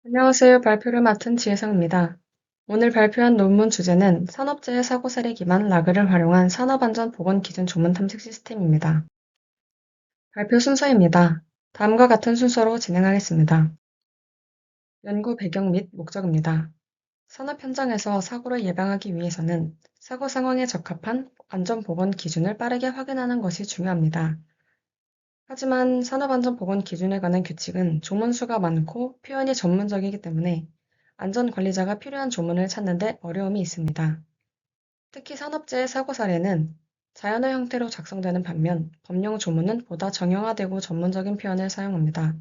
안녕하세요. 발표를 맡은 지혜성입니다. 오늘 발표한 논문 주제는 산업재해 사고 사례 기반 라그를 활용한 산업안전보건기준 조문 탐색 시스템입니다. 발표 순서입니다. 다음과 같은 순서로 진행하겠습니다. 연구 배경 및 목적입니다. 산업 현장에서 사고를 예방하기 위해서는 사고 상황에 적합한 안전보건 기준을 빠르게 확인하는 것이 중요합니다. 하지만 산업안전보건 기준에 관한 규칙은 조문수가 많고 표현이 전문적이기 때문에 안전관리자가 필요한 조문을 찾는 데 어려움이 있습니다. 특히 산업재해 사고 사례는 자연어 형태로 작성되는 반면 법령 조문은 보다 정형화되고 전문적인 표현을 사용합니다.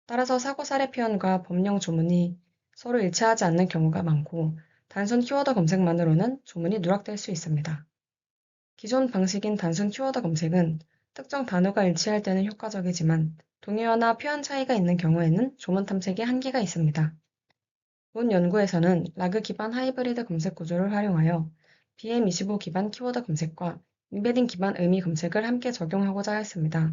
따라서 사고 사례 표현과 법령 조문이 서로 일치하지 않는 경우가 많고 단순 키워드 검색만으로는 조문이 누락될 수 있습니다. 기존 방식인 단순 키워드 검색은 특정 단어가 일치할 때는 효과적이지만 동의어나 표현 차이가 있는 경우에는 조문 탐색에 한계가 있습니다. 본 연구에서는 라그 기반 하이브리드 검색 구조를 활용하여 BM25 기반 키워드 검색과 임베딩 기반 의미 검색을 함께 적용하고자 했습니다.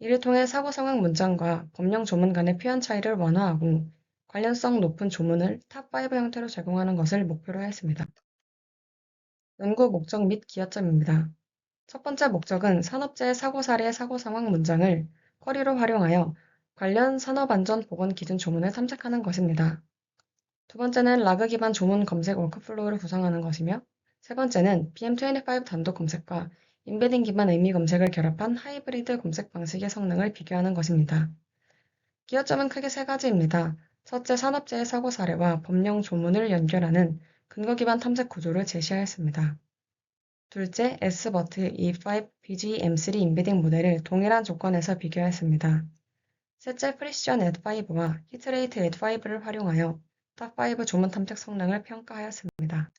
이를 통해 사고 상황 문장과 법령 조문 간의 표현 차이를 완화하고 관련성 높은 조문을 탑5 형태로 제공하는 것을 목표로 했습니다. 연구 목적 및 기여점입니다. 첫 번째 목적은 산업재해 사고 사례 사고 상황 문장을 쿼리로 활용하여 관련 산업안전보건 기준 조문을 탐색하는 것입니다. 두 번째는 라그 기반 조문 검색 워크플로우를 구성하는 것이며, 세 번째는 BM25 단독 검색과 임베딩 기반 의미 검색을 결합한 하이브리드 검색 방식의 성능을 비교하는 것입니다. 기여점은 크게 세 가지입니다. 첫째, 산업재해 사고 사례와 법령 조문을 연결하는 근거 기반 탐색 구조를 제시하였습니다. 둘째, S버트 E5 BGM3 임베딩 모델을 동일한 조건에서 비교했습니다. 셋째, 프리시전 at5와 히트레이트 at5를 활용하여 탑5 조문 탐색 성능을 평가하였습니다.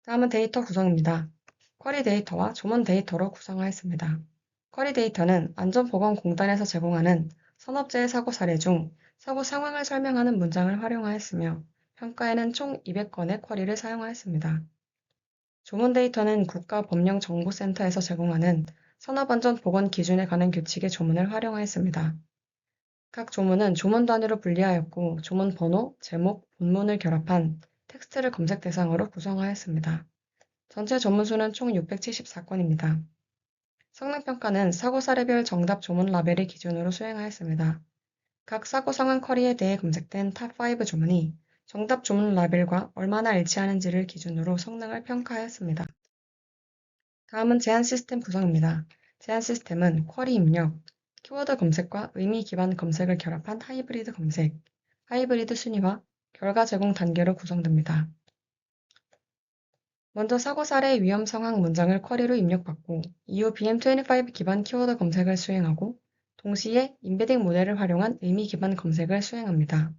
다음은 데이터 구성입니다. 쿼리 데이터와 조문 데이터로 구성하였습니다. 쿼리 데이터는 안전보건공단에서 제공하는 산업재해 사고 사례 중 사고 상황을 설명하는 문장을 활용하였으며 평가에는 총 200건의 쿼리를 사용하였습니다. 조문 데이터는 국가법령정보센터에서 제공하는 산업안전보건 기준에 관한 규칙의 조문을 활용하였습니다. 각 조문은 조문 단위로 분리하였고 조문 번호, 제목, 본문을 결합한 텍스트를 검색 대상으로 구성하였습니다. 전체 조문수는 총 674건입니다. 성능평가는 사고 사례별 정답 조문 라벨을 기준으로 수행하였습니다. 각 사고 상황 쿼리에 대해 검색된 탑5 조문이 정답 조문 라벨과 얼마나 일치하는지를 기준으로 성능을 평가하였습니다. 다음은 제한 시스템 구성입니다. 제한 시스템은 쿼리 입력, 키워드 검색과 의미 기반 검색을 결합한 하이브리드 검색, 하이브리드 순위와 결과 제공 단계로 구성됩니다. 먼저 사고 사례 위험 상황 문장을 쿼리로 입력받고 이후 BM25 기반 키워드 검색을 수행하고 동시에 임베딩 모델을 활용한 의미 기반 검색을 수행합니다.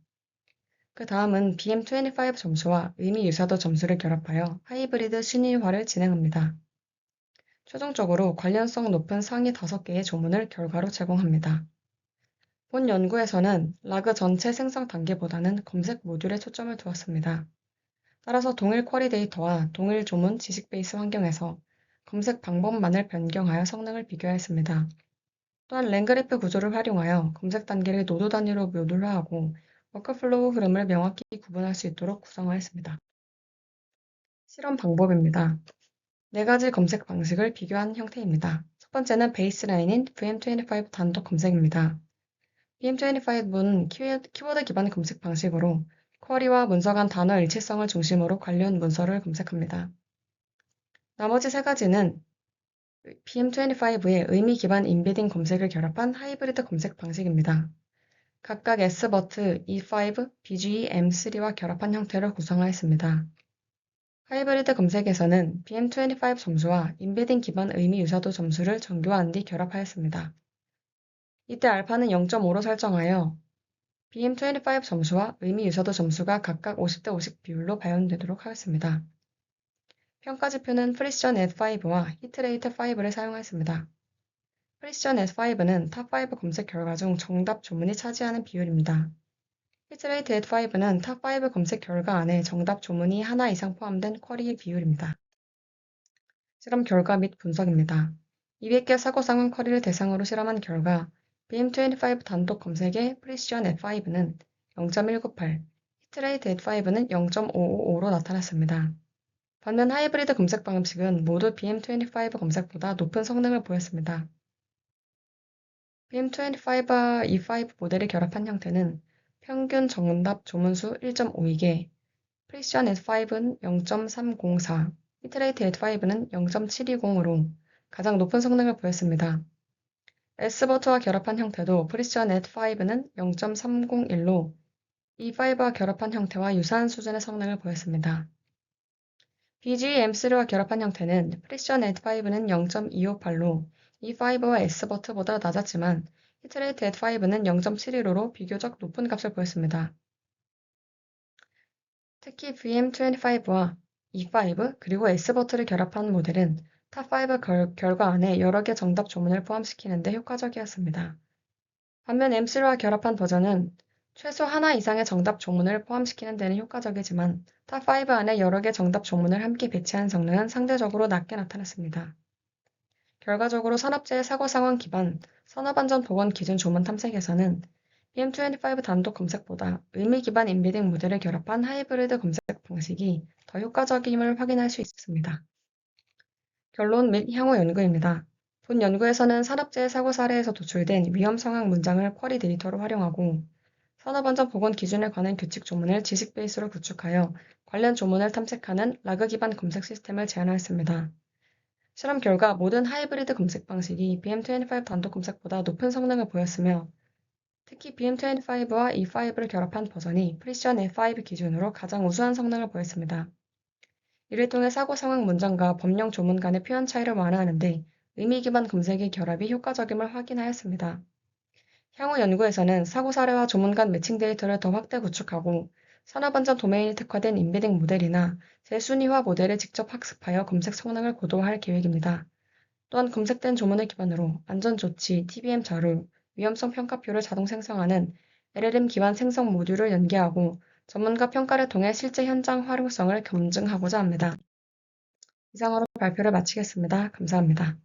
그 다음은 BM25 점수와 의미 유사도 점수를 결합하여 하이브리드 순위화를 진행합니다. 최종적으로 관련성 높은 상위 5개의 조문을 결과로 제공합니다. 본 연구에서는 라그 전체 생성 단계보다는 검색 모듈에 초점을 두었습니다. 따라서 동일 쿼리 데이터와 동일 조문 지식 베이스 환경에서 검색 방법만을 변경하여 성능을 비교했습니다. 또한 랭그래프 구조를 활용하여 검색 단계를 노드 단위로 모듈화하고 워크플로우 흐름을 명확히 구분할 수 있도록 구성하였습니다. 실험 방법입니다. 네 가지 검색 방식을 비교한 형태입니다. 첫 번째는 베이스라인인 BM25 단독 검색입니다. BM25는 키워드 기반 검색 방식으로 쿼리와 문서 간 단어 일치성을 중심으로 관련 문서를 검색합니다. 나머지 세 가지는 BM25의 의미 기반 임베딩 검색을 결합한 하이브리드 검색 방식입니다. 각각 S버트, E5, BGE, M3와 결합한 형태를 구성하였습니다. 하이브리드 검색에서는 BM25 점수와 임베딩 기반 의미 유사도 점수를 정교화한 뒤 결합하였습니다. 이때 알파는 0.5로 설정하여 BM25 점수와 의미 유사도 점수가 각각 50대 50 비율로 반영되도록 하였습니다. 평가지표는 프리시전 at5와 히트레이트 5를 사용하였습니다. 프리시전 at5는 탑5 검색 결과 중 정답 조문이 차지하는 비율입니다. 히트레이트 at5는 탑5 검색 결과 안에 정답 조문이 하나 이상 포함된 쿼리의 비율입니다. 실험 결과 및 분석입니다. 200개 사고 상황 쿼리를 대상으로 실험한 결과 BM25 단독 검색의 프리시전 at5는 0.198, 히트레이트 at5는 0.555로 나타났습니다. 반면 하이브리드 검색 방식은 모두 BM25 검색보다 높은 성능을 보였습니다. BM25와 E5 모델을 결합한 형태는 평균 정답 조문수 1.52개, 프리시전 at5는 0.304, 히트레이트 at5는 0.720으로 가장 높은 성능을 보였습니다. S버트와 결합한 형태도 프리시전 at5는 0.301로 E5와 결합한 형태와 유사한 수준의 성능을 보였습니다. BGE-M3와 결합한 형태는 프리시전 at5는 0.258로 E5와 S버트보다 낮았지만 히트레이트 at5는 0.715로 비교적 높은 값을 보였습니다. 특히 BM25와 E5 그리고 S버트를 결합한 모델은 탑5 결과 안에 여러 개 정답 조문을 포함시키는 데 효과적이었습니다. 반면 M3와 결합한 버전은 최소 하나 이상의 정답 조문을 포함시키는 데는 효과적이지만 탑5 안에 여러 개 정답 조문을 함께 배치한 성능은 상대적으로 낮게 나타났습니다. 결과적으로 산업재해 사고 상황 기반 산업안전 보건 기준 조문 탐색에서는 BM25 단독 검색보다 의미 기반 인베딩 모델을 결합한 하이브리드 검색 방식이 더 효과적임을 확인할 수 있습니다. 결론 및 향후 연구입니다. 본 연구에서는 산업재해 사고 사례에서 도출된 위험 상황 문장을 쿼리 데이터로 활용하고 산업안전 보건 기준에 관한 규칙 조문을 지식 베이스로 구축하여 관련 조문을 탐색하는 라그 기반 검색 시스템을 제안하였습니다. 실험 결과 모든 하이브리드 검색 방식이 BM25 단독 검색보다 높은 성능을 보였으며 특히 BM25와 E5를 결합한 버전이 프리시전 E5 기준으로 가장 우수한 성능을 보였습니다. 이를 통해 사고 상황 문장과 법령 조문 간의 표현 차이를 완화하는 데 의미 기반 검색의 결합이 효과적임을 확인하였습니다. 향후 연구에서는 사고 사례와 조문 간 매칭 데이터를 더 확대 구축하고 산업안전 도메인이 특화된 인베딩 모델이나 재순위화 모델을 직접 학습하여 검색 성능을 고도화할 계획입니다. 또한 검색된 조문을 기반으로 안전조치, TBM 자료, 위험성 평가표를 자동 생성하는 LLM 기반 생성 모듈을 연계하고 전문가 평가를 통해 실제 현장 활용성을 검증하고자 합니다. 이상으로 발표를 마치겠습니다. 감사합니다.